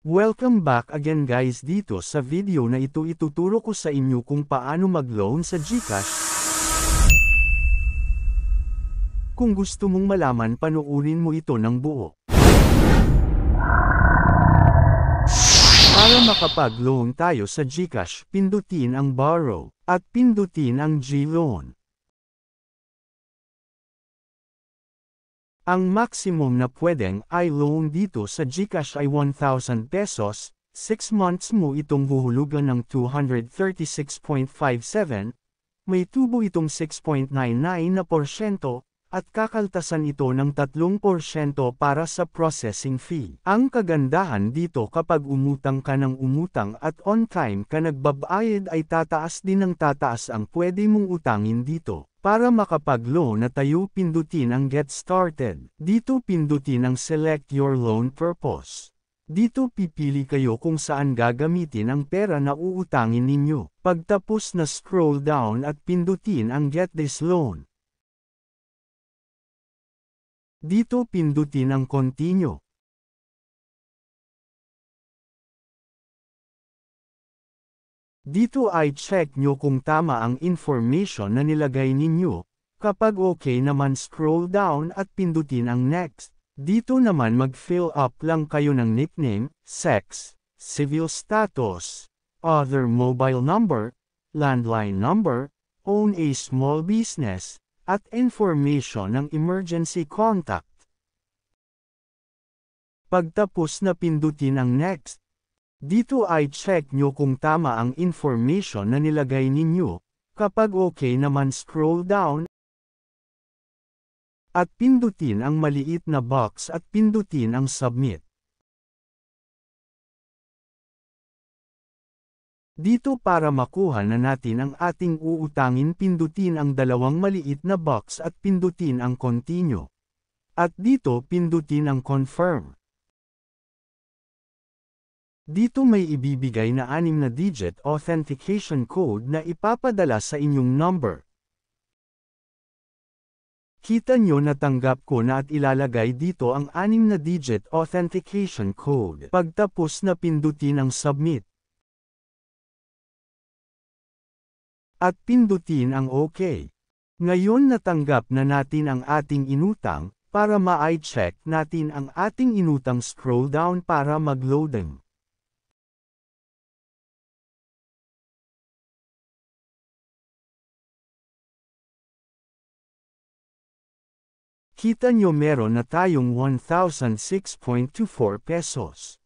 Welcome back again guys dito sa video na ito ituturo ko sa inyo kung paano mag-loan sa GCash. Kung gusto mong malaman panoorin mo ito ng buo. Para makapag-loan tayo sa GCash, pindutin ang borrow, at pindutin ang G-loan. Ang maximum na pwedeng i-loan dito sa GCash ay 1,000 pesos, 6 months mo itong huhulugan ng 236.57, may tubo itong 6.99%, at kakaltasan ito ng 3% para sa processing fee. Ang kagandahan dito kapag umutang ka ng umutang at on time ka nagbabayad ay tataas din ng tataas ang pwede mong utangin dito. Para makapag-loan na tayo pindutin ang Get Started. Dito pindutin ang Select Your Loan Purpose. Dito pipili kayo kung saan gagamitin ang pera na uutangin ninyo. Pagtapos na scroll down at pindutin ang Get This Loan. Dito pindutin ang Continue. Dito ay check nyo kung tama ang information na nilagay ninyo. Kapag okay naman scroll down at pindutin ang Next. Dito naman mag-fill up lang kayo ng nickname, sex, civil status, other mobile number, landline number, own a small business, at information ng emergency contact. Pagtapos na pindutin ang Next. Dito ay check nyo kung tama ang information na nilagay ninyo. Kapag okay naman scroll down at pindutin ang maliit na box at pindutin ang Submit. Dito para makuha na natin ang ating uutangin pindutin ang dalawang maliit na box at pindutin ang Continue. At dito pindutin ang Confirm. Dito may ibibigay na 6 na digit authentication code na ipapadala sa inyong number. Kita nyo natanggap ko na at ilalagay dito ang 6 na digit authentication code. Pagtapos na pindutin ang Submit. At pindutin ang OK. Ngayon natanggap na natin ang ating inutang, para ma-check natin ang ating inutang scroll down para mag-loading. Kita nyo meron na tayong 1,006.24 pesos.